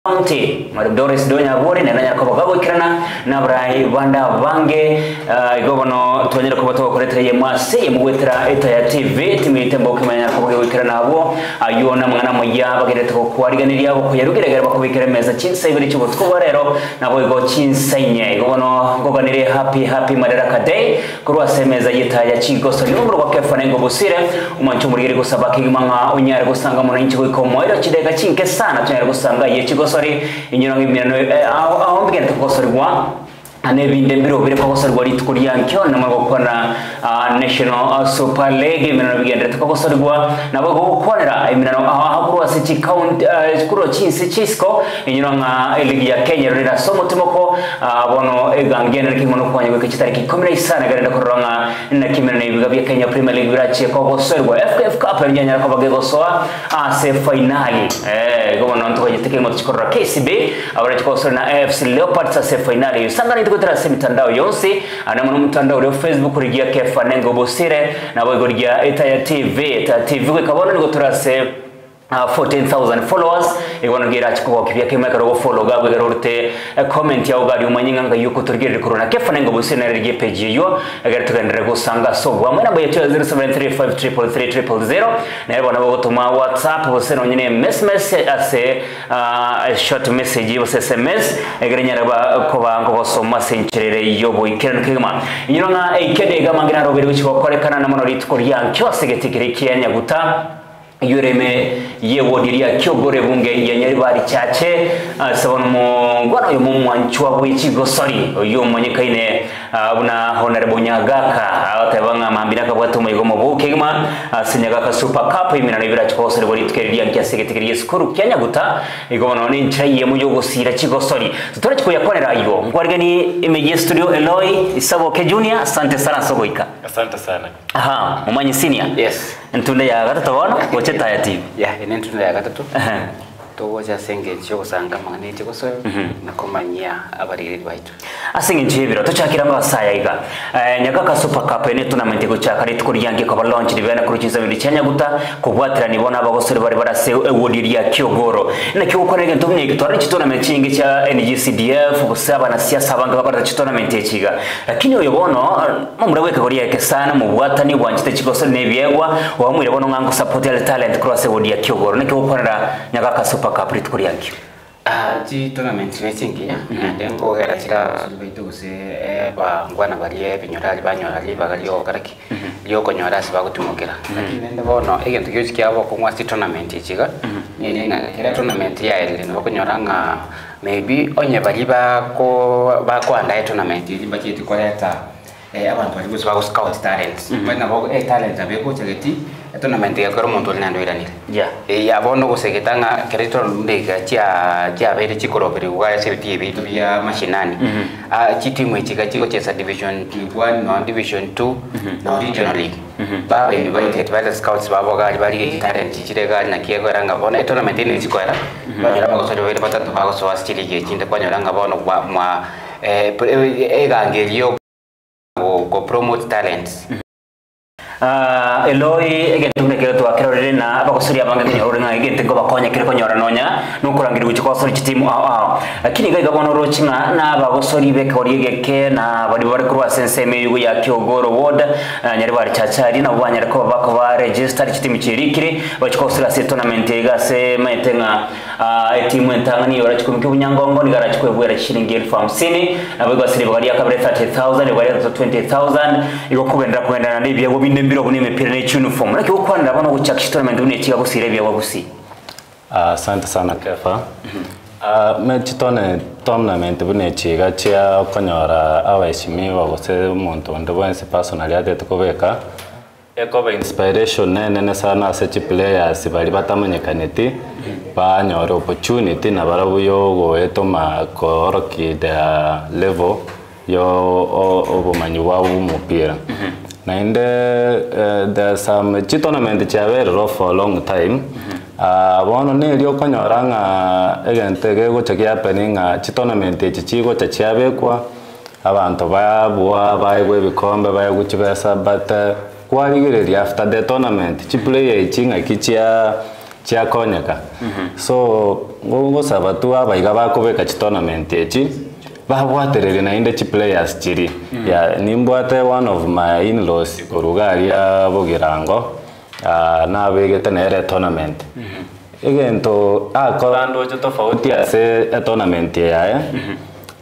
County Doris Donya Bori na Yakobo Gabokirana na Brai Banda Bange governo twanyira kubato koretere yemase yemuwetera eta ya TV timitembo kimanya kubwikirana abo ayona mwana moya bagirete ko kwariganiriya ko yarugeragera bakubikira meza cinsa ibiri cyo butwo rero nabo go cinsa nye gono goganire happy Madaraka Day kurwa semeza yita ya Chigoso n'umuro wa Kefane ngo busire umancho muri gusaba kigimanga unyare gusanga mu n'inchi ko moira kidega cinke sana cyane gusanga ye Chigoso ri inyura ngimino aho mbigenda Chigoso rwa anebinde mbiro bire ko sorwa ritukuri yankyo namago kona National Super League imino bigenda ko sorwa nabo gukorera imino aho kuri City County kuri Chinsi Chisco inyura nga ligi ya Kenya rira somo tumoko bono egangene kimono kwanye ko kitariki 10 garenda koronga na kimino ibiga bya Kenya Premier League birachi ko sorwa FKF Cup nyanya ko bagego soa se finali gono nto yiteke mo chikorra KCB abara ko sorna AFC Leopards se finali usanga tukutara semitandao yonse ana mu mtandao wa Facebook rigia Kefane ngo bosire na bogo rigia eta ya TV ko kabona ngo turase 14,000 followers ibona ngira chikuwa kibya kemeka ro follow gabwe garorte comment ya ugari umanyinga nga yuko turgire corona Kefane ngo bosire na rigia page yo agar tukandira gusanga so bamwe namba yetu 0735333300 na ibona bogo tuma WhatsApp bosire nyine message ase short message yo SMS agar nyara ko bango bosoma sencherere yo boikirana kigama inyonga ikede gamangira ro biri chiko korekana na monolith Korean cyose getikire kiyanya guta yureme yewodiria kyogore bunge yanyari bari cyace sabon mu ngwana yo mu mwanchwa bw'ikigo sori yo manyikaine buna honorable Nyagaka atabanga mambira kabwato mu igomo bukegma Nyagaka Super Cup iminano ibira cyose bori tukeriria nkyasegetikiriye skuru kyanya guta igono ni nchaye mu yo gusira kigo sori tutore kiko yakorera iyo ngwarigani Image Studio Eloy Isaboke Junior asante sana sogoika asante sana mumanyi senior yes ntunda ya gatatu bona goche taya TV ine ntunda ya gatatu to wacha senge cyo gusanga magneti ko so nakomanya abarire baitu asenge njebiro to chakira mbasaya iga Nyagaka Super Cup ene tournament ko chakari tukuri yange ko launch libana kuri kinza bindi cyanya guta kubwatira nibona abagosore bari barase wodiria Kyogoro na cyo ukorege ntumye gitwara tournament kingi cha NGCDF busaba na siasa banga bakora tournament ekiga lakini uyo bono mumurabweka kuri yake sana mu bwatani bwanjite kigosore nebyegwa wamwire bono ngango support talent cross wodiria Kyogoro na cyo ukorera Nyagaka Super Cup ritukuri yange ji tournament necingi ndengo era kira baito guse ba ngwana bariye binyorali banyorali bagalio karaki yo konyora sibagutumukira lakini nende bono egento kyo kiabo ko ngwa tournament ikiga ni na kira tournament ya ele no konyoranga maybe onye bari ba ko anda tournament iri bakiti koleta abantu bari gusaba ko scout talents bana bo talent abeko chageti tournament ya koro muntu linando iranira abono gusegetanga kerito ndega tia bere chikoro bere wa seriti bitu bya mashinani chitimu ikiga chiko chesa division 1 no division 2 no regional league ba invited by the scouts babo bari talent chirega na kiego ranga bona tournament ni chikwera banyara bagosoro bere batatu bagoso asili ge chinde kwanyaranga bono mwa egangelio go promote talents Eloy egentumne kero to akerore na abagosori abanga nyorore nga egente ngo bakonya kire konyora nonya nukurangira uko sori kitimu lakini gaiga bono rochinga na abagosori bekori egeke na bari bari kurwa senseme yugo ya Kyogoro ward nyari bari chachari na bwanyara ko bako ba register kitimu kirikire bachikosira se tournament egase maitenga etimu entangani yora chikumike bunyangongo ni gara chikwebwera shilingi 50,000 na bagosori bagari yakabere 30,000 bagari 20,000 iko kubendera ndibye go binde mbiro bune mepira ne uniform naki ukwanda bano guchakisha tournament bune kiga gusire bya wagusi asante sana Kefa mechi tournament bune kiga chia konyora abashimiwa gose umuntu ndabonse personal yate tukobeka ekoba inspiration nene sana asechi players bari batamenyekaneti banyora opportunity na barabuyo goetoma koroki the level yo obumanyi wa umupira na inde there's some tournament chavero for a long time bono ne lyo konyoranga egente gego chakia peninga tournament echichigo chachiabekwa abantu babua baigwe bikombe baiguchibesa but kwaligireria after the tournament chi player ichinga kichia chia konyeka so ngo sabatu abaiga bakubeka chi tournament echi babwaterere na inde chi players chiri ya nimbwate one of my in-laws korugari abogirango na begete na ere tournament egento akorando cho tofauti ase tournament ya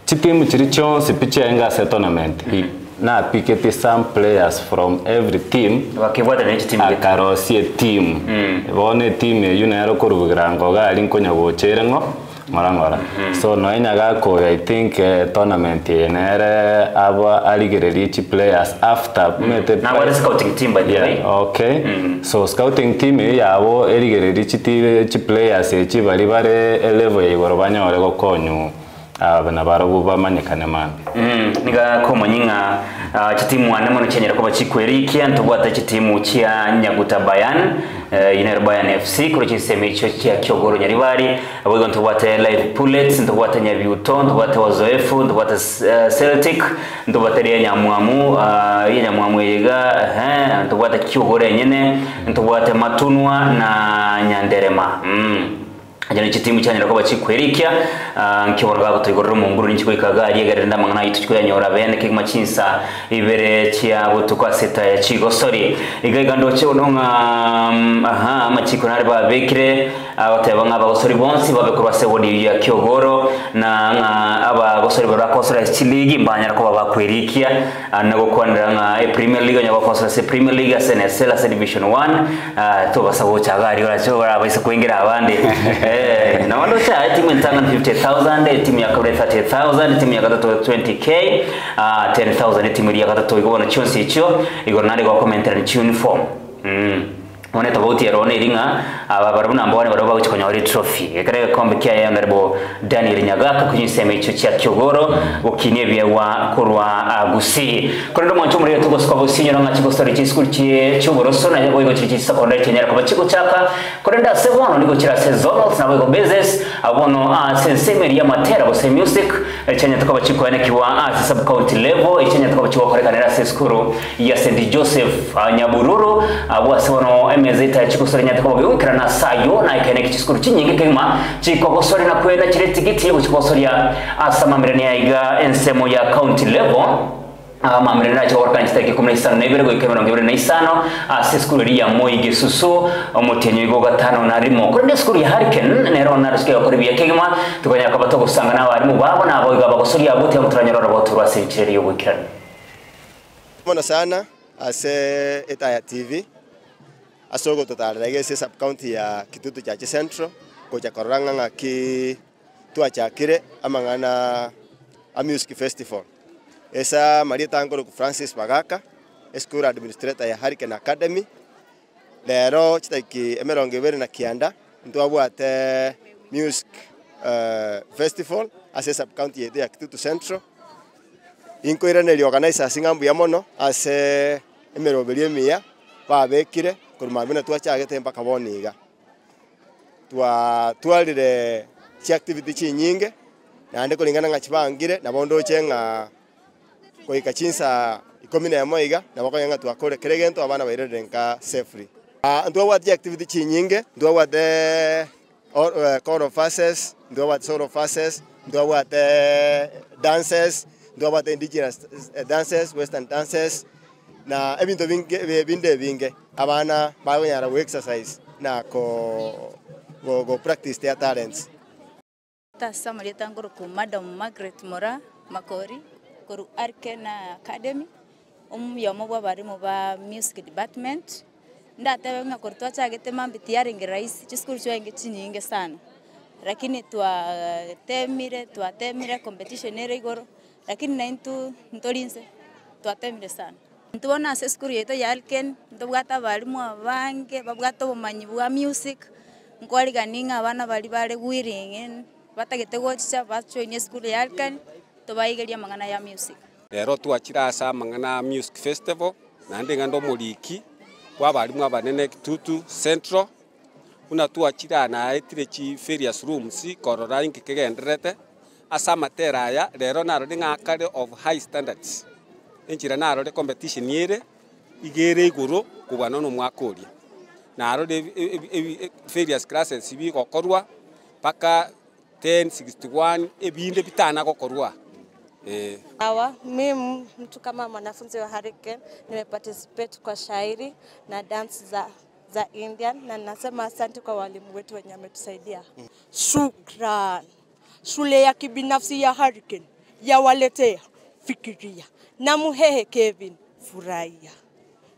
chitimu chiri chonse pichenga ase tournament na pick some players from every team bakibwata na team akarosie team bone team yunero kurugirango gali nkonya bocherengo ngora so no enyaga ko I think tournament yenere aba aligereri chi players after mete na what scouting team by the way okay so scouting team yabo eligereri chi players echi bari bare level yigoro banyore go konyu abana barabu bamanyekane man niga ko manyinga chitimu ane mono chenyera ko bachikwerikia ntubwata chitimu chia Nyaguta Bayan Inero Bayan FC kuri chiseme icho chia Kyogoro Nyaribari abwo ntubwata Live Pullets ntubwata Nyabiuto ntubwata Wazoefu ntubwata Celtic ntubwata Nyamwamu Nyamwamu yega ntubwata Kyogoro nyene ntubwata Matunwa na Nyanderema ajana chitimu cyane rako bachikwerikia nkiborwa gutuyigorero mu nguru n'ikiko ikagari yagarenda mangana yitutwe yanyora bene kigma chinsa ibere cya butukwa seta ya Chigosori igagando cyo nonga amachiko nari babekire abateba ng'abagosori bonsi babekurwa sewodi ya Kyogoro na abagosori barakosora chiligi mbanya rako bakwerikia nago kwandira nga Premier League nyabakosora se Premier League SNSL se Division 1 to basabo cyagari uracho barabise kwingira abandi na wando cha timu ntanga 50,000 timu ya kabla 30,000 timu ya gatatu 20k 10,000 timu ya gatatu igona chonsi icho igona nari kwa commentary uniform one tofauti ya rone iringa ababarabuna ambao ni baraba uchikonyori trophy ekare kombe kia ya honorable Daniel Nyagaka kunyisema icho cha Kyogoro ukinie bya wa kurwa Gusi kondo mwancho muri tugo sko sinyo nga chiko story chi school chi chuboroso na yego chi secondary chenyera kwa chiko chaka korenda sevono niko chira sezono na bego business abono sensemeri ya matera bo se music chenya tukaba chiko ene kiwa sub county level chenya tukaba chiko kore kanera se school ya St Joseph Nyabururu abo sevono emezeta chiko story nyatako bwikira na sayo na ikene kichikuru chinyinge kema chiko story na kwenda chire tikiti yo chiko story ya asama mirani ya iga ensemo ya county level mamrena cha organize take kumna isano nebere go ikemera ngebere na isano school ya Moige Susu omutenyo go gatano na rimo kuri school ya Hurricane nero na riske ko biya kegema tukanya kabato gusanga na bari mu babo na abo igaba gusuri ya gute muturanyoro rabo turwase bicere yo bukirana mona sana ase Etaya TV asogo total regese sub county ya Kitutu cha Central ko cha Koranga ngaki tuachakire amangana music festival esa Maria Tangoro Francis Bagaka school administrator ya Hurricane Academy lero chitaki emerongebere na Kianda ntwabwate music festival ase sub county ya Kitutu Central inko irane organizer singambu ya mono ase emeroberie mia babekire kurumabina twachagete mpaka boniga twalire chi activity chi nyinge na ndiko lingana ngachibangire na bondo chenga koika chinsa ikomine ya moiga na bakonyanga twakore keregento abana bairere nka safely ndwa chi activity chi nyinge ndwa call of faces ndwa sort of faces ndwa dances ndwa indigenous dances western dances na ebintu binde abana bayonyara we exercise na go practice their talents tasa Maria Tangoro ku Madam Margaret Mora Makori koru Hurricane Academy yomo bari mu ba music department ndatawe ngakortwa chagete mambiti yaringe rais chiskuru chwenge chinyinge sana lakini twatemire competition ere igoro lakini naintu ntolinse twatemire sana ntubona ase skuru yeto ya Hurricane ntubwata balimu abange babwata obumanyi bwa music nkwaliganinga abana bali bare wiringe batagete gocha bachoine skuru ya Hurricane tubaigeria mangana ya music lero twachira asa mangana music festival nande ngando muliki kwa balimu abanene Kitutu Central una twachira na etire chi various rooms korora inkigenderete asa matera ya lero naro ngakare of high standards enchira naro le competition yere igere iguru kubana no mwakoria narore various classes bigokorwa paka 1061 ebinde bitana gokorwa. Hawa, mimi mtu kama mwanafunzi wa Hurricane nimeparticipate kwa shairi na dance za Indian na nasema asante kwa walimu wetu wenye wametusaidia. Shukran. Shule ya kibinafsi ya Hurricane ya waletea fikiria na Muhehe Kevin furahia.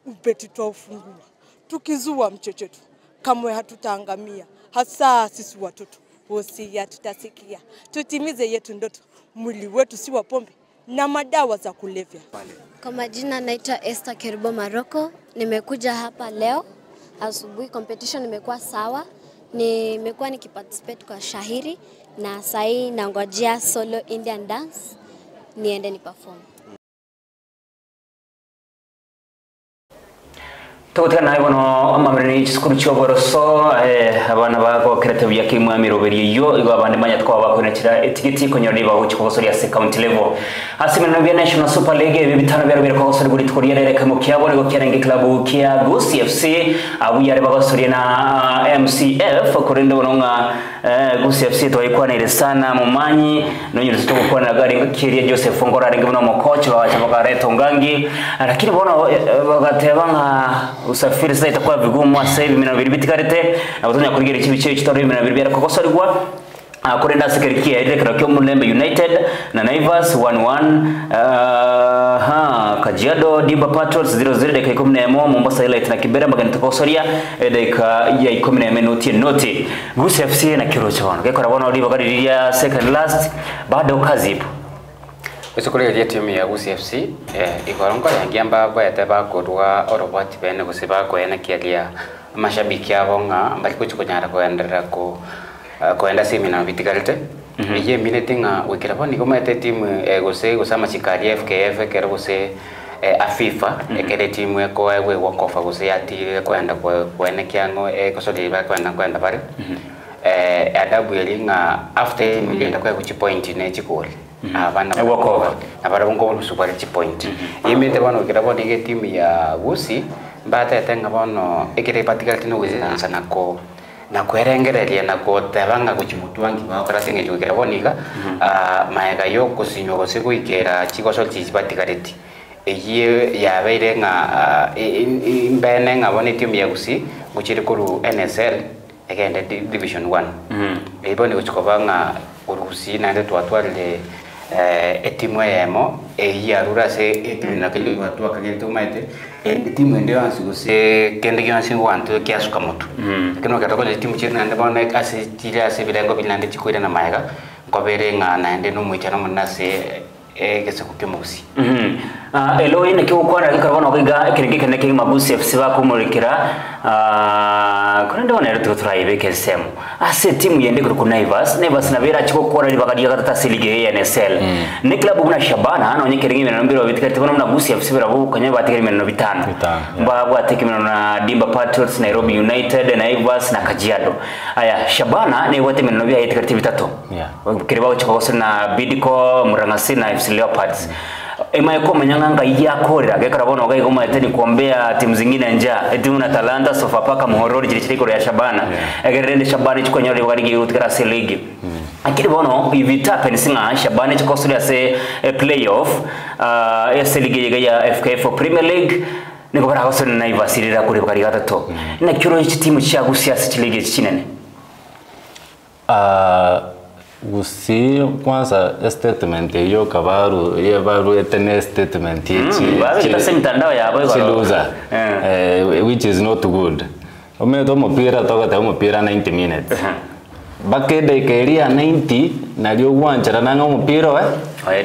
Ubeti twaufungua tukizua mchechetu kamwe hatutaangamia, hasa sisi watoto wosia tutasikia, tutimize yetu ndoto, mwili wetu si wa pombe na madawa za kulevya. Kwa majina naitwa Esther Keribo Maroko, nimekuja hapa leo asubuhi. Competition imekuwa sawa, nimekuwa nikiparticipate kwa shahiri na sahi nangojea solo Indian dance niende ni perform. Tukutana ibono amamreni skuru choboroso abana bako kreative yake mwami roberi yo igo abandi manya twa bakonekira etikiti konyori bawo chikosori ya county level asimena bya National Super League bibitano bya ko sori guri tukuri yare kamo kyabo ngo kerenge club kya Gusii FC abu yare bagosori na MCF kurinde bononga Gusii FC to ikwanire sana mumanyi nonyo zitoko kwa na gari kiria Joseph Ngora ringi bono mo coach wa Chamakareto Ngangi lakini bono bagatebanga usafiri sasa itakuwa vigumu sasa hivi mina biribiti karete abazonya kurigera ikibice kitari mina biribera kokosorwa kurenda sekerikia ile krakyo Mulembe United na Naivas 1-1 Kajiado Dimba Patriots 0-0 dakika 10 Mombasa Elite na Kibera magani tokosoria dakika ya 10 noti Gusii FC na Kirocho wana gekora bona uri bagariria second last bado kazi ipo Usukulia timu ya Gusii FC ikorongo yangiamba bayete bakorwa oroboti bene gusiba ko ena kialia mashabiki abonga mbali kuchukonyara kuendelea kuenda semina vitikalite iye minetinga wikirabo ni komete timu gose gusama chikari FKF kero gose afifa ekere timu eko ewe wakofa gose atire kwenda kuene kiango kosodi ba kwenda bare adabu yelinga after timu yenda kwa kuchi point ne chikoli abana wakofa abara bongo super chi point imete bano kirabo ni timu ya Gusii mbata tenga bono ekere patikalite no wizansa nako na kuerengereria na kutebanga kuchimutuangi bakora singe kwikira bonika maega yo kusinyo gose kuikera chikoso chibatikareti eyiye yabeire nga imbene nga bone timu ya Gusii guchiri kuru NSL egende division 1 ebone kuchikobanga Gusii nande twatwalile etimu yemo eyarura se etina kile watu akagenda umaite timu ndio ansigose kende kyansi wantu kyasuka moto kino katoko timu chena ndio bana kasi tira se bilengo bilande chikwira na maega ngobere nga nande no mwichana munase kese kukemusi elo ine kiukwana kikarabona kwiga kirenge kende kingi Gusii FC bakumurikira kurende bana rero tutrayibe kesemo ase timu yende ku Naivas na bera chiko kora libakadia kata silige ya NSL ni club kuna Shabana no nyekeringi mena mbiro bitikati bona Gusii FC berabu kanya batikiri mena bitano babu atiki mena na Dimba Patriots Nairobi United Naivas na Kajiado aya Shabana ne wote mena bia itikati bitatu kiribao chiko na Bidco Murangasi na FC Leopards eko manyanga yakorera gekarabona ogayigoma eteni kuombea timu zingine nja timu na Talanta Sofapaka Muhorori chirikiro ya Shabana egerende Shabana chikonyore barigi utkara se league akiri bono ivitape nisinga Shabana chikosuri se playoff se league ya FKF Premier League niko bara hosoni na ivasirira kuri bakari gatatu na kiro iki timu cha Gusii ase league chinene Gusii kwanza statement yo kabaru ye baru etene statement yichi basi mitandao yabo chiluza which is not good omedo mupira toka ta mupira 90 minutes bakede keria 90 na lyo gwanjara nanga mupira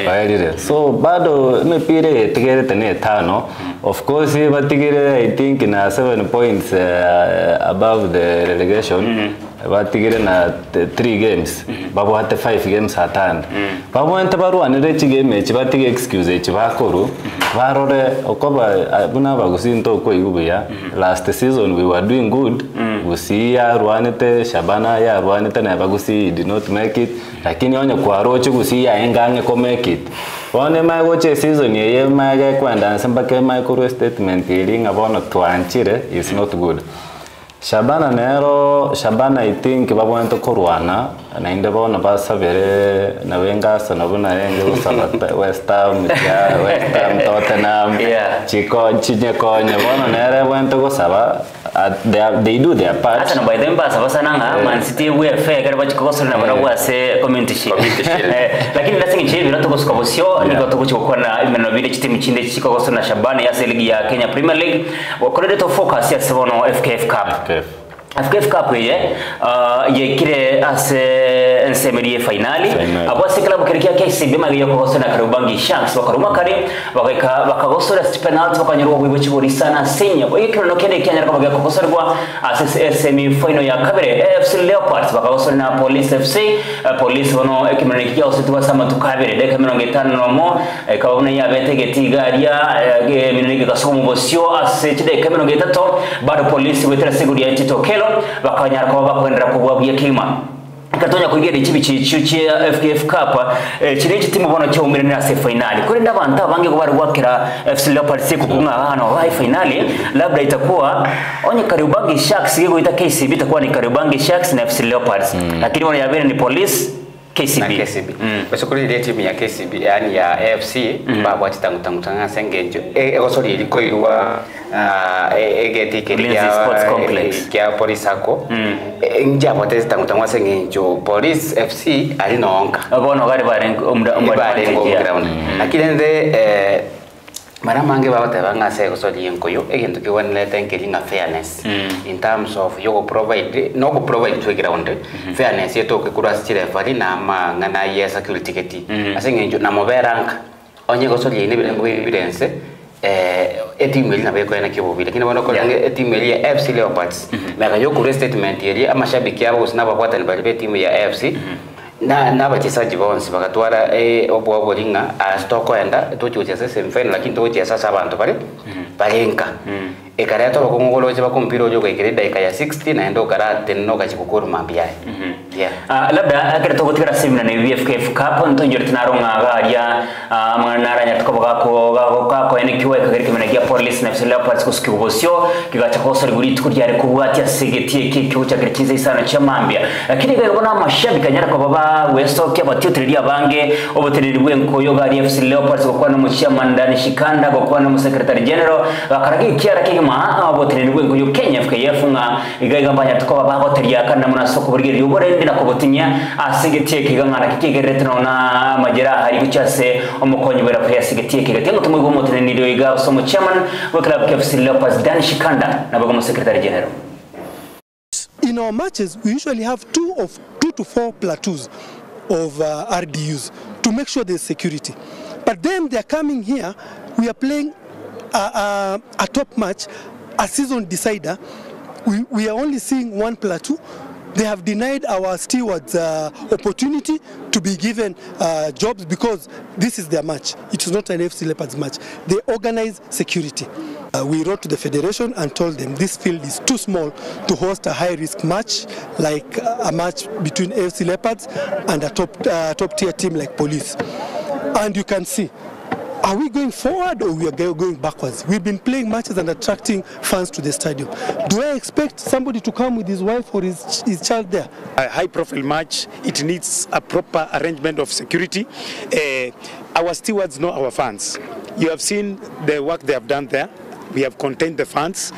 wairire so bado mupira etigere tene tano of course batigire I think na 7 points above the relegation batigire na 3 games babo hate 5 games hatand babo ente barwanire chi game chi batige excuse chi bakuru barore okoba buna bagusinto ko igubuya last season we were doing good Gusii ya rwanite Shabana ya rwanite na Gusii did not make it lakini onye kwa roche Gusii ya engange ko make it one mago che season ye maga kwanda nsembake micro statement ilinga bono twanchire is not good Shabana nero Shabana I think babwento kurwana na inde bona basabere na wengasa na buna renge usaba West Ham Tottenham chiko chinyeko nyabona nere bwento kusaba they do their part. Hata na by them basa basananga Man City we fair kare bachikoso na bana wase community shield. Lakini ndasingi chibi rato kuskobosio niko tukuchukua na imeno vile chitimu chinde chiko na Shabana ya ligi ya Kenya Premier League wakorede to focus ya sebono FKF Cup. FKF Cup ye kile ase nsemerie finali abo se klabu kirikia KCB magiyo ko na Karubangi Sharks bakaruma kare bakagosora penalty bakanyurwa bwibo chibori sana senya bo yikiro no kende kyanya ko bagakosorwa ase semi final ya kabere AFC Leopards bakagosora na Police FC Police bono ekimeneki ya ositwa sama tukabere deka 50 mo kabona ya betege garia ekimeneki kasomo bosio ase chide 53 bado Police wetera siguri ya titokelo bakanyara ko bakwendera kubwabye kima katonya kugira ikibi cicu ya FKF Cup kiriki timu bona cyo umire na se finali kuri ndabanta bange ko bari gwakira FC Leopards kukunga hano wa finali labda itakuwa onye Karubangi Sharks yego ita KCB itakuwa ni Karubangi Sharks na FC Leopards lakini wana yabere ni Police KCB. Basi kuri ile timu ya KCB yani ya AFC baba tangutanga sengenjo egosori iliko irwa egeti kelia Sports Complex kia Police ako nja potezi tangutanga sengenjo Police FC ali noonka abono gari bare ground lakini nde mara mange baote banga se gosori enkoyo egento ke wanle tenkelinga fairness in terms of you provide to ground fairness yeto ke kurasi chire fali na mangana ya security keti asengenjo na moberank onye gosori ne bilengo evidence etimu na beko yana kibobile kina bana ko etimu ya FC Leopards mega yo kure statement yeri amashabiki yabo sinaba kwata ni bali timu ya FC na bachezaji bonse bakatwara obwo linga astoko enda tuchuchese semifinal lakini tuchuchese abantu bari barenka ekareto bakongolo je bakompiro jo kwekireda ya 60 na endo karate no kachikukuru mambia labda akere tokotira simna na FKF Cup ntonjere tinaronga garia mwana nya tukoboga ko NQA kagere kimenagia Police na FC Leopards kusikibosio kigacha kosa riguri tukuryare kubwatia segetie kiki cha kirkize sana cha mambia lakini gabona mashabika nyara ko baba westoke batutiriria bange obotereri bwenko garia FC Leopards ko na muchama ndani shikanda ko na secretary general bakaragi kiara kigima obotereri bwenko Kenya FKF nga igagambanya tukoba bagoteria kana munasoko burgeri uborende na kubotinya asegetie kigangana kikigerete na majera hari gucyase umukonyi bera player asegetie kigatengo tumwe motenero iga somo chairman wa club FC Leopards Dan Shikanda na bago secretary general. In our matches we usually have 2 to 4 platoons of RDUs to make sure there's security, but then they are coming here, we are playing a top match, a season decider. We are only seeing 1 platoon. They have denied our stewards opportunity to be given jobs because this is their match. It is not an FC Leopards match. They organize security. We wrote to the federation and told them this field is too small to host a high-risk match like a match between FC Leopards and a top-tier team like Police. And you can see, are we going forward or we are going backwards? We've been playing matches and attracting fans to the stadium. Do I expect somebody to come with his wife or his child there? A high-profile match, it needs a proper arrangement of security. Our stewards know our fans. You have seen the work they have done there. We have contained the fans.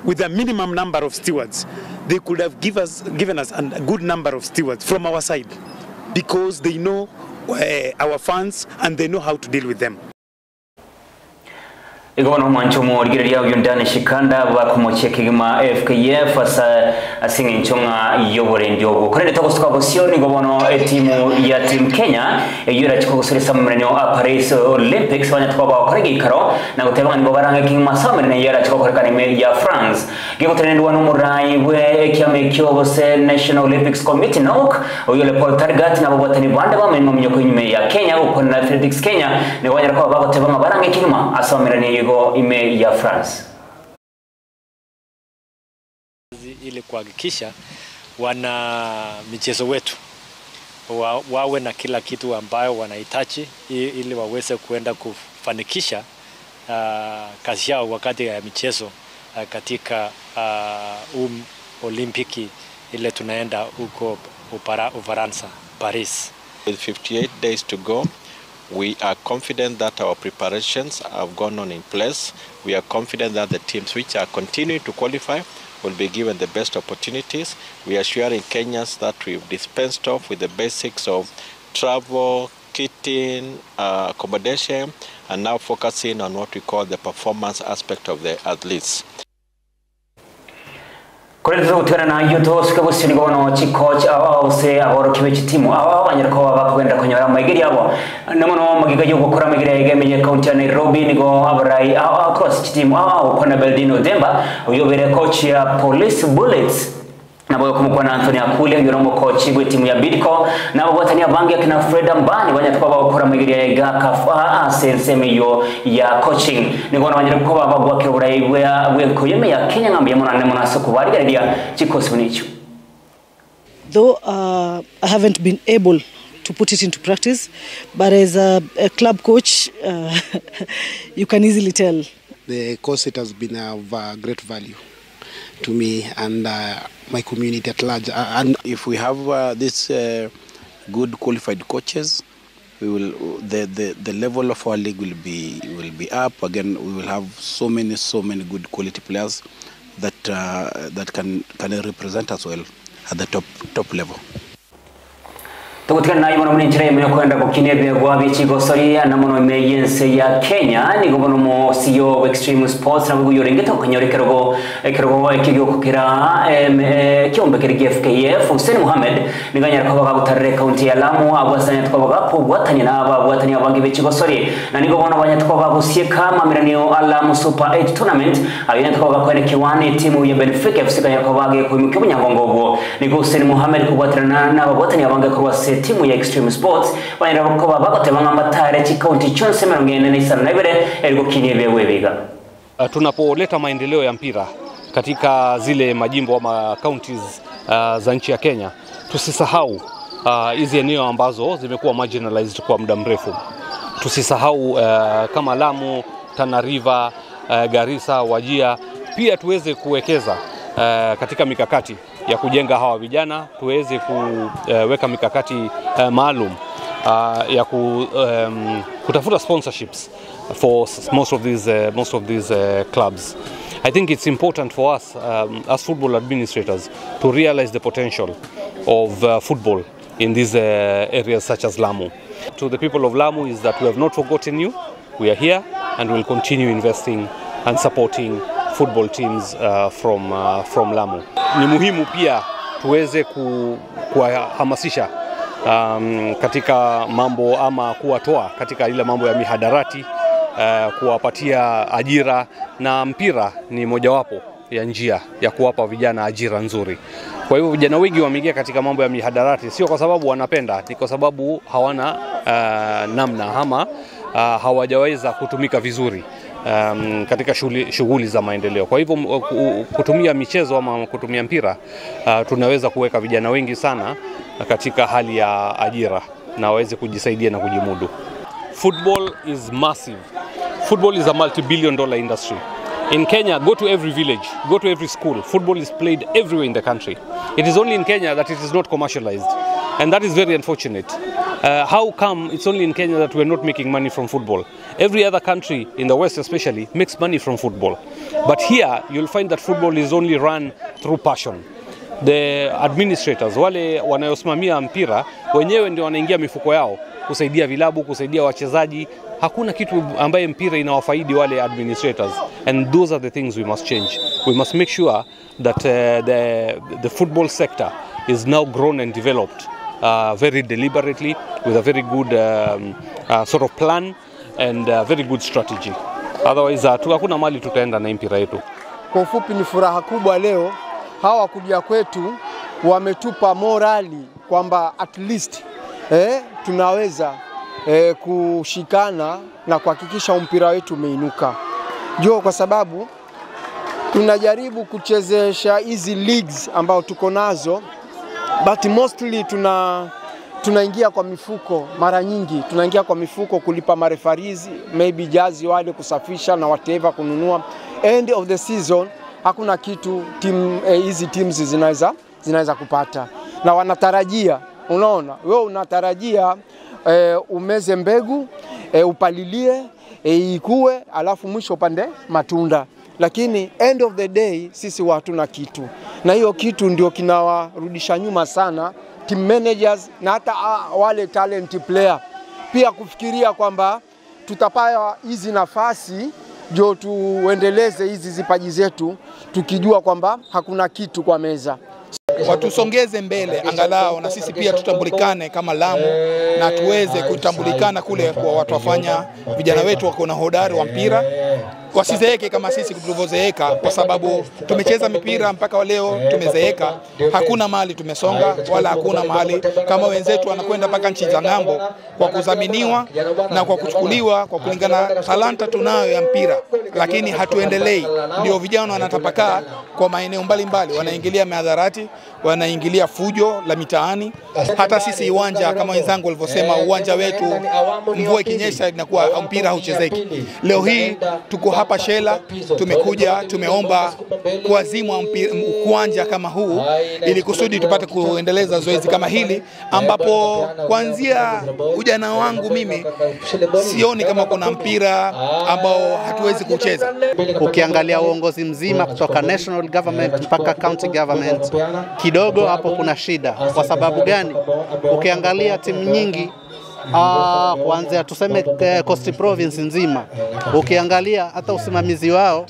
With a minimum number of stewards, they could have given us a good number of stewards from our side because they know our fans and they know how to deal with them. Igono mancho mo rigeria yundane shikanda bakumoche kigima FKF asa asinga nchonga yobore ndiogo kore to kusuka bosioni gobono timu ya team Kenya yura chiko kusirisa mrenyo Paris Olympics wanya tukoba kore gikaro na gutebanga ngo baranga kigima samene yura chiko kore kanime ya France gibo trend wano murai we kyame kyobose National Olympics Committee nok oyole Paul Targat na bobotani bande ba menmo myoko nyime ya Kenya uko na Athletics Kenya ni wanya ko bagotebanga baranga kigima asamene ime ya France ili kuhakikisha wana michezo wetu wawe na kila kitu ambayo wanahitaji ili waweze kuenda kufanikisha kazi yao wakati ya michezo katika Olimpiki ile tunaenda huko Ufaransa, Paris. With 58 days to go, we are confident that our preparations have gone on in place. We are confident that the teams which are continuing to qualify will be given the best opportunities. We are assuring Kenyans that we've dispensed off with the basics of travel, kitting, accommodation, and now focusing on what we call the performance aspect of the athletes. Kurezo utera na yuto sikabusini gono chi coach awa ose aboro kibechi timu awa anyarko bakwenda konyora magiri abo namono magiga yo gukora magiri yegemenye county ya Nairobi nigo abrai awa cross timu awa ukona Beldino Demba uyobere coach ya Police Bullets nabo kumukwa na Anthony Akule yoromo coach bwe timu ya Bidco nabo watania bangi akina Fred Mbani banyatwa bakora magiri ya kafa senseme yo ya coaching nigo abanyarko babagwa kiburai bwe kuyeme ya Kenya ngambi ya mona nemona sokubari garia chikosi bunicho. Though I haven't been able to put it into practice, but as a club coach, you can easily tell. The course, it has been of great value to me and my community at large. And if we have this good qualified coaches, we will the level of our league will be up. Again, we will have so many good quality players that can represent us well at the top level. Tukutikana na ibono mninchire mwe kwenda kukinebe gwa bichigo sori na mono meyense ya Kenya ni gobono mo CEO Extreme Sports na buyo ringeta kunyorekerogo ekigyo kukira kiombe kiri FKF Hussein Mohamed ni ganyara kwa gutarre county ya Lamu abasanya twabaga kubwatanya na abagwatanya abangi bichigo sori na ni gobono banya twabaga gusieka mamiranio Alamu Super 8 tournament ayina twabaga kwene kiwani timu ya Benfica FC ganyara kwa bage kuimuke bunyangongogo ni Hussein Mohamed kubwatana na abagwatanya abangi kurwase timu ya Extreme Sports banyira ko babatebanga amatare chi county chonse merongene ni sana ibere eriko kinebe webiga. Tunapoleta maendeleo ya mpira katika zile majimbo ama counties za nchi ya Kenya, tusisahau hizi eneo ambazo zimekuwa marginalized kwa muda mrefu. Tusisahau kama Lamu, Tana River, Garissa, Wajir, pia tuweze kuwekeza katika mikakati ya kujenga hawa vijana, tuweze kuweka mikakati maalum ya kutafuta sponsorships for most of these clubs. I think it's important for us as football administrators to realize the potential of football in these areas such as Lamu. To the people of Lamu is that we have not forgotten you. We are here and we'll continue investing and supporting football teams from Lamu. Ni muhimu pia tuweze kuhamasisha katika mambo ama kuwatoa katika ile mambo ya mihadarati, kuwapatia ajira, na mpira ni mojawapo ya njia ya kuwapa vijana ajira nzuri. Kwa hivyo vijana wengi wameingia katika mambo ya mihadarati sio kwa sababu wanapenda, ni kwa sababu hawana namna ama hawajaweza kutumika vizuri katika shughuli za maendeleo. Kwa hivyo kutumia michezo ama kutumia mpira tunaweza kuweka vijana wengi sana katika hali ya ajira na waweze kujisaidia na kujimudu. Football is massive. Football is a multi-billion-dollar industry. In Kenya, go to every village, go to every school. Football is played everywhere in the country. It is only in Kenya that it is not commercialized, and that is very unfortunate. How come it's only in Kenya that we're not making money from football? Every other country in the West especially makes money from football. But here you'll find that football is only run through passion. The administrators, wale wanayosimamia mpira, wenyewe ndio wanaingia mifuko yao kusaidia vilabu, kusaidia wachezaji. Hakuna kitu ambaye mpira inawafaidi wale administrators, and those are the things we must change. We must make sure that the football sector is now grown and developed very deliberately with a very good sort of plan and very good strategy. Otherwise hakuna mali tutaenda na mpira yetu. Kwa ufupi ni furaha kubwa leo hawa kuja kwetu wametupa morali kwamba at least tunaweza kushikana na kuhakikisha mpira wetu umeinuka. Jo, kwa sababu tunajaribu kuchezesha hizi leagues ambao tuko nazo, but mostly tunaingia kwa mifuko. Mara nyingi tunaingia kwa mifuko kulipa marefarizi, maybe jazi wale kusafisha na whatever kununua. End of the season hakuna kitu hizi teams zinaweza kupata, na wanatarajia, unaona wewe unatarajia umeze mbegu, upalilie, ikue, alafu mwisho upande matunda, lakini end of the day sisi hatuna kitu, na hiyo kitu ndio kinawarudisha nyuma sana team managers na hata wale talent player pia kufikiria kwamba tutapaya hizi nafasi ndio tuendeleze hizi zipaji zetu, tukijua kwamba hakuna kitu kwa meza. Watusongeze mbele angalau na sisi pia tutambulikane kama Lamu, na tuweze kutambulikana kule kwa watu wafanya vijana wetu wako na hodari wa mpira, wasizeeke kama sisi tulivyozeeka, kwa sababu tumecheza mipira mpaka leo tumezeeka. Hakuna mahali tumesonga wala hakuna mahali kama wenzetu wanakwenda mpaka nchi za ng'ambo kwa kudhaminiwa na kwa kuchukuliwa kwa kulingana talanta tunayo ya mpira, lakini hatuendelei. Ndio vijana wanatapakaa kwa maeneo mbalimbali, wanaingilia mihadarati, wanaingilia fujo la mitaani. Hata sisi uwanja kama wenzangu walivyosema, uwanja wetu mvua ikinyesha inakuwa mpira hauchezeki. Leo hii tuko hapa Shela, tumekuja tumeomba kuazimwa uwanja kama huu ili kusudi tupate kuendeleza zoezi kama hili, ambapo kuanzia ujana wangu mimi sioni kama kuna mpira ambao hatuwezi kucheza. Ukiangalia uongozi mzima kutoka national government mpaka county government, kidogo hapo kuna shida. Kwa sababu gani? Ukiangalia timu nyingi kuanzia tuseme Coast Province nzima, ukiangalia hata usimamizi wao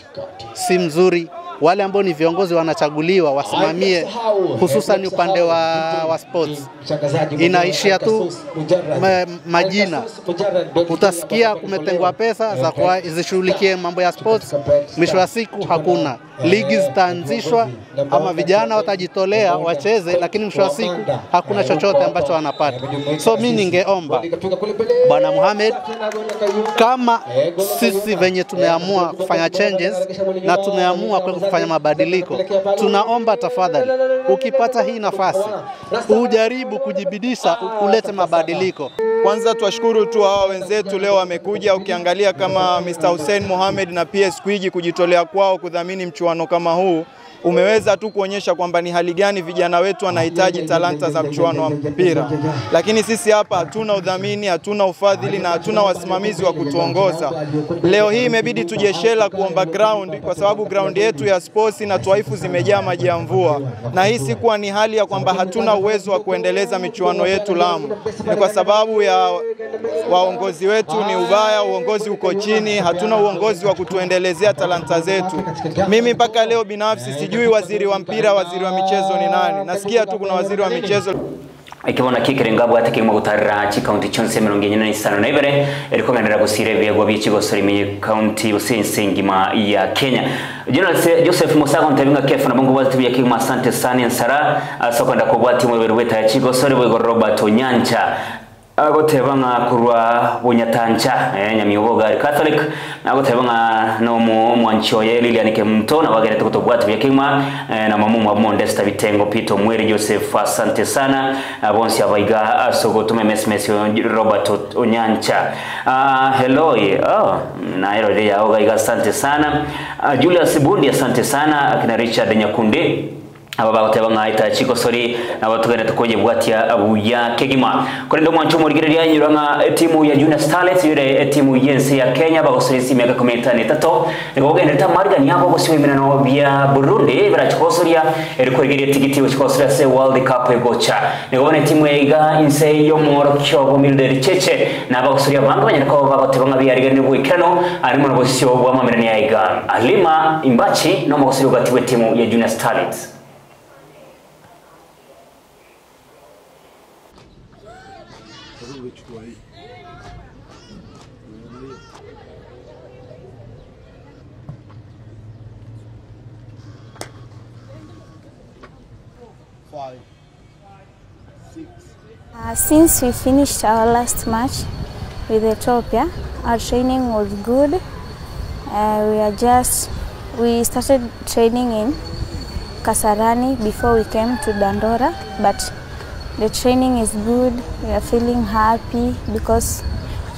si mzuri. Wale ambao ni viongozi wanachaguliwa wasimamie hususan upande wa sports, inaishia tu majina. Utasikia kumetengwa pesa za kwa zishughulikie mambo ya sports, mwisho wa siku hakuna. Ligi zitaanzishwa ama vijana watajitolea wacheze, lakini mwisho wa siku hakuna chochote ambacho wanapata. So mimi ningeomba Bwana Mohamed, kama sisi venye tumeamua kufanya changes na tumeamua kufanya mabadiliko, tunaomba tafadhali ukipata hii nafasi ujaribu kujibidisha ulete mabadiliko. Kwanza tuwashukuru tu hawa wenzetu leo wamekuja, ukiangalia kama Mr. Hussein Mohamed na PS Kwiji kujitolea kwao kudhamini mchuano kama huu umeweza tu kuonyesha kwamba ni hali gani vijana wetu wanahitaji talanta za mchuano wa mpira. Lakini sisi hapa hatuna udhamini, hatuna ufadhili na hatuna wasimamizi wa kutuongoza. Leo hii imebidi tuje Shela kuomba ground, kwa sababu ground yetu ya sports na Twaifu zimejaa maji ya mvua, na hii si kuwa ni hali ya kwamba hatuna uwezo wa kuendeleza michuano yetu Lamu. Ni kwa sababu ya waongozi wetu ni ubaya, uongozi uko chini, hatuna uongozi wa kutuendelezea talanta zetu. Mimi mpaka leo binafsi sijui waziri wa mpira, waziri wa michezo ni nani. Nasikia tu kuna waziri wa michezo. Ikibona kikirengabo atakirimo gutarira chi county chonse 42 erikoganira gusire byego b'ikigo Solimi county usensingima ya Kenya. General Joseph Musaga ntabinga kefa na bongo bazitibiye kima asante sana nsara asokwenda kubwati mu berweta ya kigo Sori bwego Robert Onyancha agotebanga kurwa bunyatancha nyamiyoboga Catholic agotebanga no mwancho ye Lilian Kemto na bagere tukutobwata byekima na mamumu abondesta bitengo Pito Mweri Joseph asante sana bonsi abaiga asogotume mesmes Robert Onyancha hello na hero de yaoga asante sana Julius Bundi asante sana akina Richard Nyakunde aba batebanga ita chiko Sori na batugenda tukoje bwatia abuya kegima korendo mwancho murigirira nyuranga timu ya Junior Starlets yure timu yense ya Kenya bagosirisi mega komentane tato ngogenda tamarigani yabo bosiwe minano bya Burundi barachokosoria erikorigira tikiti uchokosoria se World Cup egocha ngobone timu yiga inse yo moro kyobo milder cheche na bagosoria banga banyana ko bagatebanga byarigane bwikano ari mu bosio bwa mamerani yiga Alima Imbachi no bagosoria gatiwe timu ya Junior Starlets. Since we finished our last match with Ethiopia, our training was good. We started training in Kasarani before we came to Dandora, but the training is good. We are feeling happy because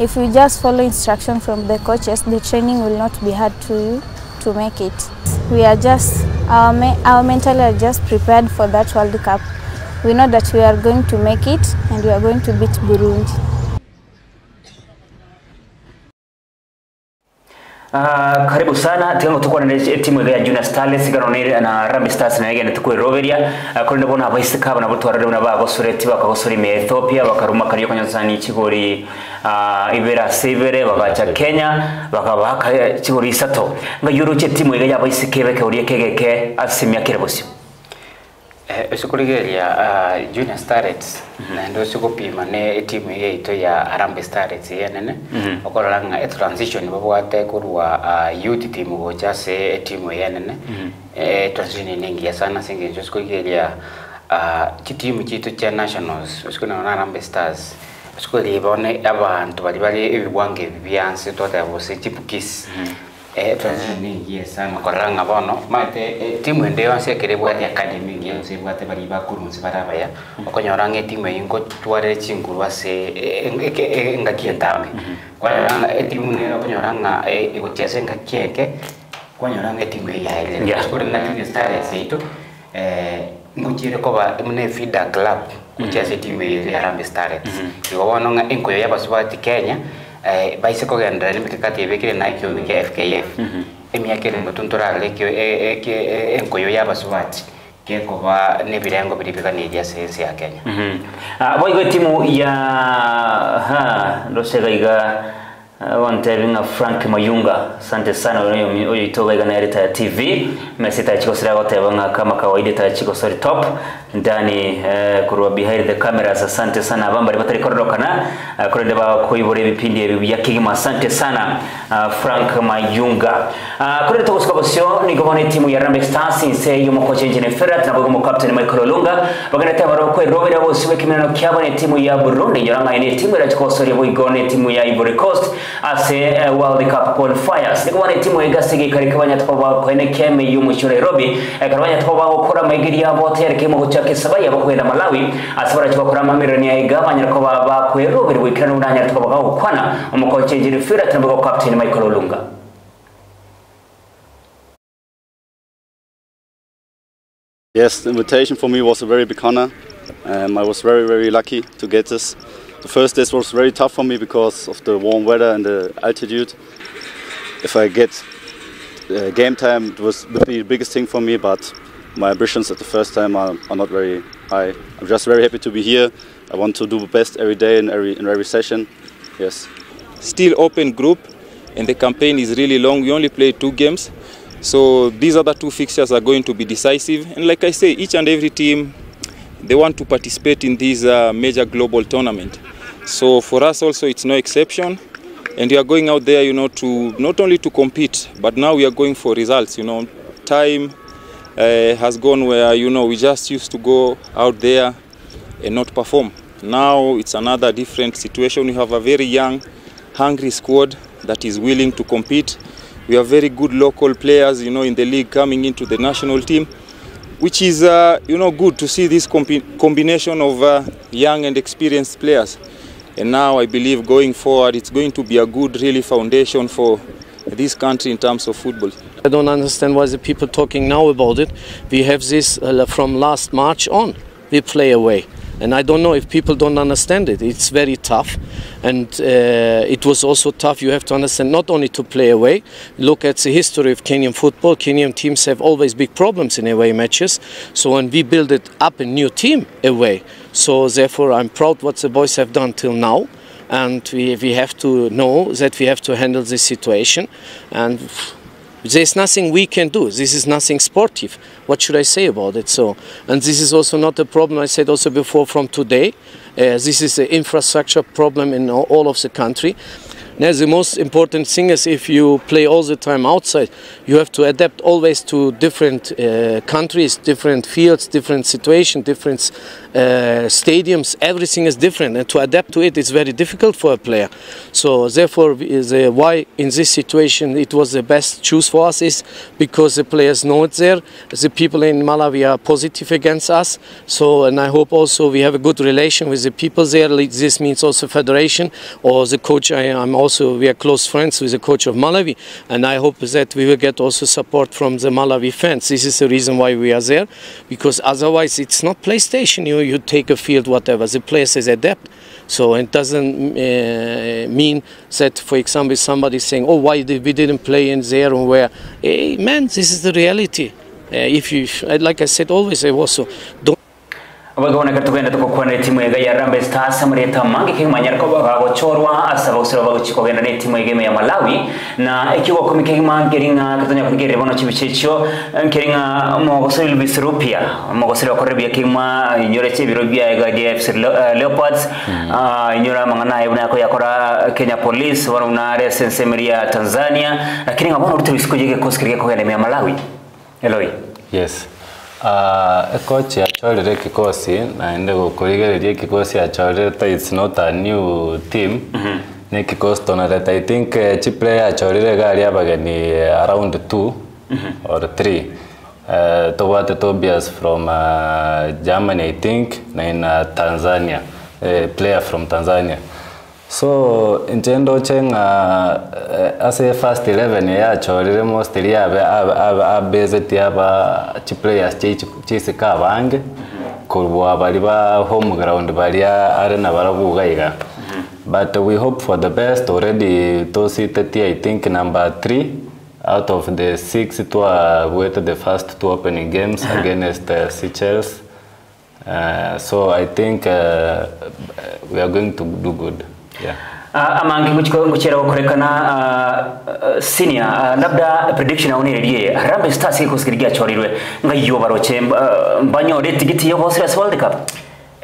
if we just follow instruction from the coaches, the training will not be hard to make it. we are just, our mental are just prepared for that World Cup. We know that we are going to make it and we are going to beat Burundi. Karibu sana tikango tukwa na timu ya Junior Stars garonere na Harambee Stars na yagenda tukwe Roveria kuri ndabona abayisika bana butwara na bagosoreti bakagosore mu Ethiopia bakaruma kariyo kanyazani kigori ibera severe bagacha Kenya bakabaka kigori isato nga yuruche timu ya abayisike beke uriye kegeke asimya kerebosyo Usikuligeria Junior Stars na ndo sikupima ne timu yeito ya Harambee Stars yenene okoranga transition babwate kurwa youth team gochase timu yenene transition ningi sana singe usikuligeria timu chitu cha nationals usikuna na Harambee Stars usikuli bone abantu bali ebibwange byanse tota bose chipukisi transition ningi sana koranga bono mate timu ndeyo ase kerebwa ya academy ngiyo se bwate bali bakurunzi barabaya okonyoranga timu yingo tware chinguru ase ngakientame kwa timu ne okonyoranga egochese ngakieke konyoranga timu ya ile kuri na Junior Stars ito ngujire koba mune feeder club kuchese timu ya Harambee Stars iwono nga enkoyo yabasubati Kenya baise ko ganda limike kati ebekire na ikyo bike FKF emyakere ngotuntura lekyo enkoyo yabasubati keko ba nebirengo biribika ni ya sense ya Kenya boygo timu ya ndo segaiga wantevinga Frank Mayunga asante sana oyo itoga igana ya TV mesita chikosira gotebanga kama kawaida ta chikosori top ndani kurwa behind the cameras asante sana abambari batari korokana kurende ba kuibore bipindi ebi yakigima asante sana Frank Mayunga kurende tokoskobosyo ni gobone timu ya Harambee Stars inse yumo coach Engineer Ferrat na bogo captain Michael Olunga bagana tabaro ko Robert bose bekimeno kyabone timu ya Burundi yoranga ine timu ya chikosori boigone timu ya Ivory Coast ase World Cup qualifiers ni gobone timu ya Gasigi karikabanya twa ko ene keme yumo Nairobi karabanya twa gukora magiri yabo terekemo chake sabaya bakwenda Malawi asabara chakora mamirani ya igabanya ko bakwero biri wikirana unanya twa bakwana umukoche Engineer Ferrat na bogo captain Michael Olunga. Yes, the invitation for me was a very big honor. I was very lucky to get this. The first days was very tough for me because of the warm weather and the altitude. If I get game time, it would be the biggest thing for me, but my ambitions at the first time are not very high. I'm just very happy to be here. I want to do the best every day in every session. Yes. Still open group, and the campaign is really long. We only play 2 games. So these other 2 fixtures are going to be decisive. And like I say, each and every team, they want to participate in this major global tournament. So for us also, it's no exception. And we are going out there, to not only to compete, but now we are going for results. Time has gone where, we just used to go out there and not perform. Now it's another different situation. We have a very young, hungry squad that is willing to compete. We have very good local players, in the league coming into the national team, which is, good to see this combination of young and experienced players. And now I believe going forward, it's going to be a good, really, foundation for this country in terms of football. I don't understand why the people talking now about it. We have this from last March on. We play away. And I don't know if people don't understand it. It's very tough. And it was also tough, you have to understand, not only to play away. Look at the history of Kenyan football. Kenyan teams have always big problems in away matches. So when we build it up a new team away, so therefore I'm proud what the boys have done till now. And we have to know that we have to handle this situation. And there's nothing we can do. This is nothing sportive. What should I say about it? So, and this is also not a problem, I said also before, from today. This is an infrastructure problem in all of the country. Now, the most important thing is if you play all the time outside, you have to adapt always to different countries, different fields, different situations, different stadiums, everything is different, and to adapt to it is very difficult for a player. So therefore, why in this situation it was the best choice for us is because the players know it's there. The people in Malawi are positive against us. So, and I hope also we have a good relation with the people there. This means also federation or the coach. We are close friends with the coach of Malawi, and I hope that we will get also support from the Malawi fans. This is the reason why we are there, because otherwise it's not PlayStation. You take a field, whatever. The players is adapt. So it doesn't mean that, for example, somebody saying, "Oh, why we didn't play in there or where?" Hey, man, this is the reality. If you, like I said, always I also don't. Abagona katugenda tukokwana timu ya Harambee Stars amureta mange kingmanyar ko bagachorwa asaba usira bagachikogenda ne timu ya Malawi na ikiwa komike mangeringa katanya kugere bono chibichecho nkeringa mogosiri bisrupia mogosiri korebia kingma inyore chebiro bia GDF Leopards inyora mangana ibuna ko yakora Kenya Police wana RSS Meria Tanzania lakini ngabono rutibisikoje koskirike ko ya Malawi. Eloi. Yes. Coach achorere kikosi naende gukurigereria kikosi achorere, it's not a new team. Ne kikosi tonareta, I think chief player achorere gari abageni around 2 or 3. Towate Tobias from Germany, I think, na in Tanzania, player from Tanzania. So intendo chenga as a first 11 ya chorire mostly abezeti aba players chisika bange kulwa bali ba home ground bali arena barabugaiga. But we hope for the best. Already Tositeti, I think number 3 out of the 6 to waited the first 2 opening games against Seychelles. So I think we are going to do good. Yeah. Amangi nguchera gukorekana senior labda prediction auniriye Harambee Stars ikusikirigia chorirwe ngayo baroche mbanyore tigiti yo bose ya World Cup.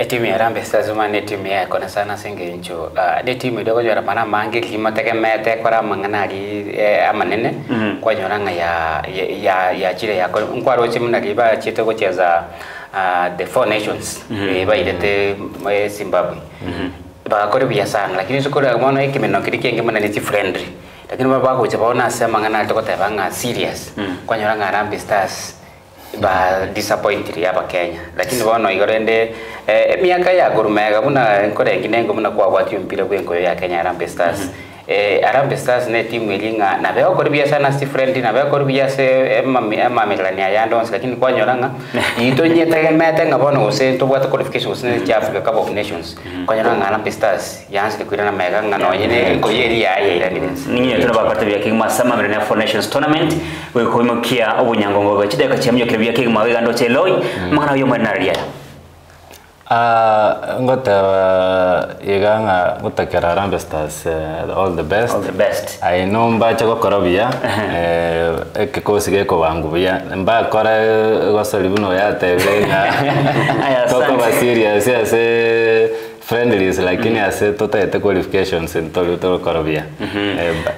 Timu ya Harambee Stars umane timu ya kona sana singe ncho de timu dogo jora mana mangi kimateke mete kora manganari amanene kwa nyoranga ya chile ya kwa roche mnaliba chito gocheza the 4 nations ba ilete Zimbabwe. Bakore biyasana lakini sukura mwana hiki menokiriki ngema ni friendly lakini baba ko chabaona sema ngana to kotebanga serious kwa nyoranga Harambee Stars ba disappointed ya Kenya lakini bono igorende miaka ya gurumega buna nkore ngine ngomuna kwa watu mpira bwenko ya Kenya Harambee Stars Harambee Stars ne timu ilinga na beo kore biyasana si friendly na beo kore biyase emma melania ya ndons lakini kwa nyoranga ito nyeta meta ngabono use to bwata qualification use ne Africa Cup of Nations kwa nyoranga Harambee Stars yanse kwirana mega ngano yene ko yeri ya evidence ninyi tuna bapata bya kingma sama melania for Nations tournament we ko mokia obunyangongo ba chideka chamyo krebya kingma we gando cheloi mana yo manaria Iganga gutakera Harambee Stars all the best. All the best. I know mbacha gokorobia ekikosi geko bangu bia mbakora gosalibuno ya tebe nga toko ba serious ase friendlies lakini ase totaete qualifications in tolo korobia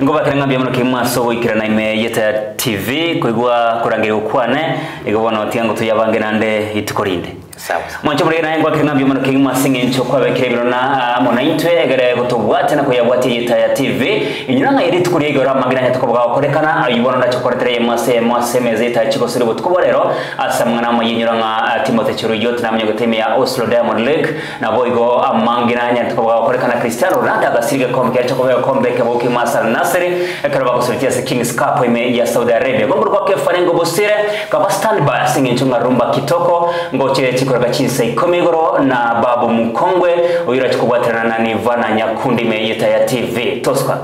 ngoba kiranga bya muno kimaso wikira na ime yeta TV kuigwa kurangira ukwane igobona tiango tuyabange nande itukorinde sawa mwancho muri na ngwa kiranga bya muno kimaso ngencho kwa bekebiro na monaitwe egere gutubwate na kuyabwate yeta ya TV inyuranga iri tukuriye gora magiranya tukobwa korekana ayibona ndacho koretere mase mezeta chiko sire butukoborero asamwana na mayinyuranga Timothy Chiruyot na mnyogoteme ya Oslo Diamond League na boigo mangiranya tukobwa korekana Cristiano Ronaldo agasirige kombe cyo kubera kombe kabuki Masal Nasri akaraba kusulitia se Kings Cup ime ya Saudi Arabia gombo kwa kefarengo bosire kaba standby singe nchunga rumba kitoko ngoche chikora chinse ikomigoro na Babu Mukongwe uyira chikubwaterana na Nivana Nyakundi me yeta ya TV Tosca